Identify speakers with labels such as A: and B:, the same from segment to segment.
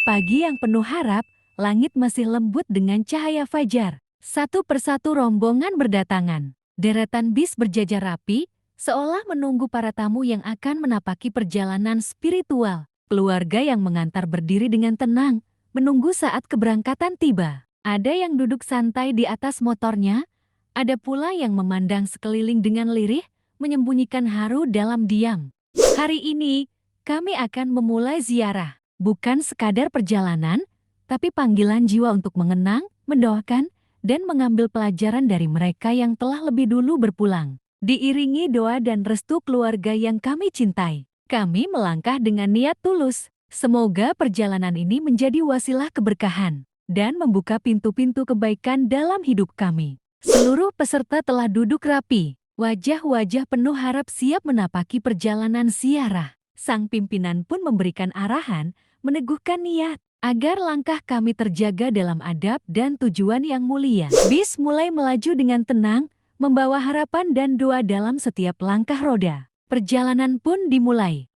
A: pagi yang penuh harap, langit masih lembut dengan cahaya fajar. Satu persatu rombongan berdatangan. Deretan bis berjajar rapi, seolah menunggu para tamu yang akan menapaki perjalanan spiritual. Keluarga yang mengantar berdiri dengan tenang, menunggu saat keberangkatan tiba. Ada yang duduk santai di atas motornya, ada pula yang memandang sekeliling dengan lirih, menyembunyikan haru dalam diam. Hari ini, kami akan memulai ziarah. Bukan sekadar perjalanan, tapi panggilan jiwa untuk mengenang, mendoakan, dan mengambil pelajaran dari mereka yang telah lebih dulu berpulang. Diiringi doa dan restu keluarga yang kami cintai, kami melangkah dengan niat tulus. Semoga perjalanan ini menjadi wasilah keberkahan dan membuka pintu-pintu kebaikan dalam hidup kami. Seluruh peserta telah duduk rapi, wajah-wajah penuh harap siap menapaki perjalanan ziarah. Sang pimpinan pun memberikan arahan, meneguhkan niat, agar langkah kami terjaga dalam adab dan tujuan yang mulia. Bis mulai melaju dengan tenang, membawa harapan dan doa dalam setiap langkah roda. Perjalanan pun dimulai.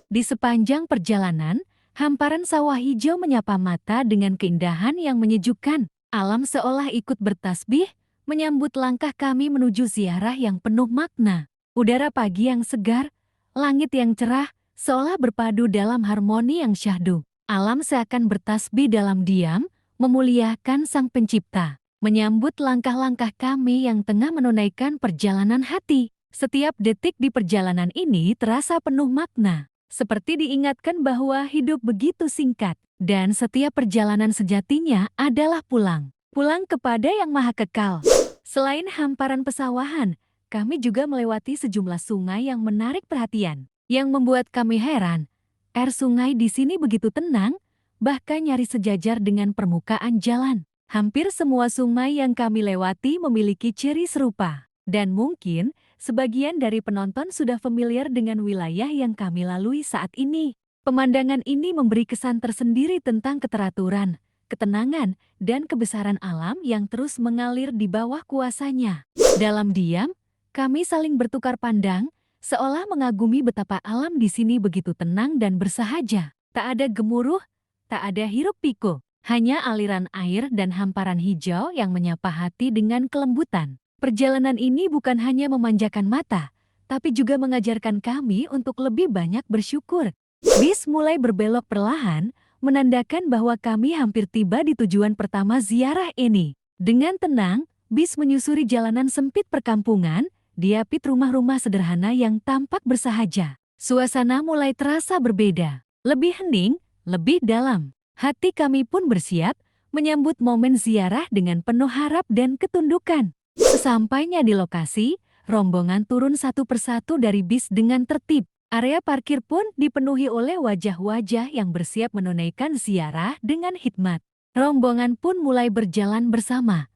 A: Di sepanjang perjalanan, hamparan sawah hijau menyapa mata dengan keindahan yang menyejukkan. Alam seolah ikut bertasbih, menyambut langkah kami menuju ziarah yang penuh makna. Udara pagi yang segar, langit yang cerah, seolah berpadu dalam harmoni yang syahdu. Alam seakan bertasbih dalam diam, memuliakan Sang Pencipta. Menyambut langkah-langkah kami yang tengah menunaikan perjalanan hati. Setiap detik di perjalanan ini terasa penuh makna. Seperti diingatkan bahwa hidup begitu singkat. Dan setiap perjalanan sejatinya adalah pulang. Pulang kepada Yang Maha Kekal. Selain hamparan pesawahan, kami juga melewati sejumlah sungai yang menarik perhatian. Yang membuat kami heran, air sungai di sini begitu tenang, bahkan nyaris sejajar dengan permukaan jalan. Hampir semua sungai yang kami lewati memiliki ciri serupa. Dan mungkin, sebagian dari penonton sudah familiar dengan wilayah yang kami lalui saat ini. Pemandangan ini memberi kesan tersendiri tentang keteraturan, ketenangan, dan kebesaran alam yang terus mengalir di bawah kuasanya. Dalam diam, kami saling bertukar pandang, seolah mengagumi betapa alam di sini begitu tenang dan bersahaja. Tak ada gemuruh, tak ada hiruk-pikuk, hanya aliran air dan hamparan hijau yang menyapa hati dengan kelembutan. Perjalanan ini bukan hanya memanjakan mata, tapi juga mengajarkan kami untuk lebih banyak bersyukur. Bis mulai berbelok perlahan, menandakan bahwa kami hampir tiba di tujuan pertama ziarah ini. Dengan tenang, bis menyusuri jalanan sempit perkampungan, diapit rumah-rumah sederhana yang tampak bersahaja. Suasana mulai terasa berbeda, lebih hening, lebih dalam. Hati kami pun bersiap menyambut momen ziarah dengan penuh harap dan ketundukan. Sesampainya di lokasi, rombongan turun satu persatu dari bis dengan tertib. Area parkir pun dipenuhi oleh wajah-wajah yang bersiap menunaikan ziarah dengan hikmat. Rombongan pun mulai berjalan bersama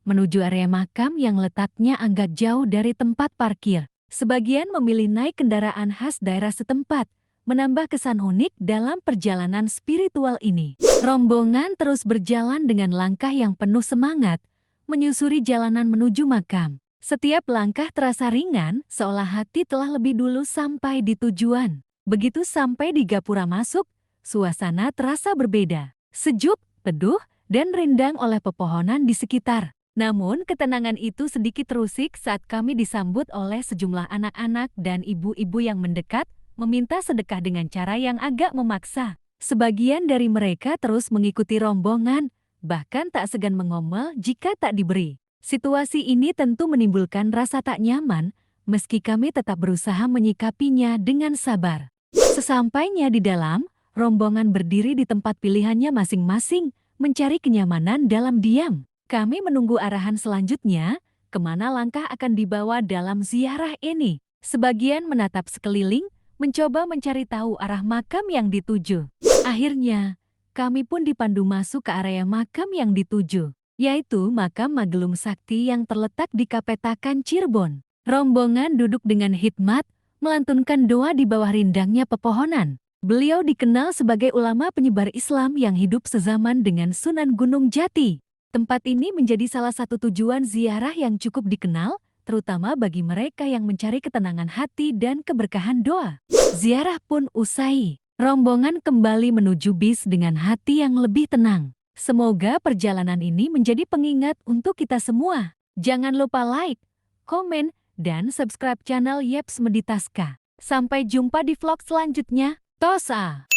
A: menuju area makam yang letaknya agak jauh dari tempat parkir. Sebagian memilih naik kendaraan khas daerah setempat, menambah kesan unik dalam perjalanan spiritual ini. Rombongan terus berjalan dengan langkah yang penuh semangat, menyusuri jalanan menuju makam. Setiap langkah terasa ringan, seolah hati telah lebih dulu sampai di tujuan. Begitu sampai di gapura masuk, suasana terasa berbeda. Sejuk, teduh, dan rindang oleh pepohonan di sekitar. Namun, ketenangan itu sedikit terusik saat kami disambut oleh sejumlah anak-anak dan ibu-ibu yang mendekat, meminta sedekah dengan cara yang agak memaksa. Sebagian dari mereka terus mengikuti rombongan, bahkan tak segan mengomel jika tak diberi. Situasi ini tentu menimbulkan rasa tak nyaman, meski kami tetap berusaha menyikapinya dengan sabar. Sesampainya di dalam, rombongan berdiri di tempat pilihannya masing-masing, mencari kenyamanan dalam diam. Kami menunggu arahan selanjutnya, kemana langkah akan dibawa dalam ziarah ini. Sebagian menatap sekeliling, mencoba mencari tahu arah makam yang dituju. Akhirnya, kami pun dipandu masuk ke area makam yang dituju, yaitu makam Magelung Sakti yang terletak di Kapetakan, Cirebon. Rombongan duduk dengan hikmat, melantunkan doa di bawah rindangnya pepohonan. Beliau dikenal sebagai ulama penyebar Islam yang hidup sezaman dengan Sunan Gunung Jati. Tempat ini menjadi salah satu tujuan ziarah yang cukup dikenal, terutama bagi mereka yang mencari ketenangan hati dan keberkahan doa. Ziarah pun usai. Rombongan kembali menuju bis dengan hati yang lebih tenang. Semoga perjalanan ini menjadi pengingat untuk kita semua. Jangan lupa like, komen, dan subscribe channel Yeps Meditaska. Sampai jumpa di vlog selanjutnya. Tosa!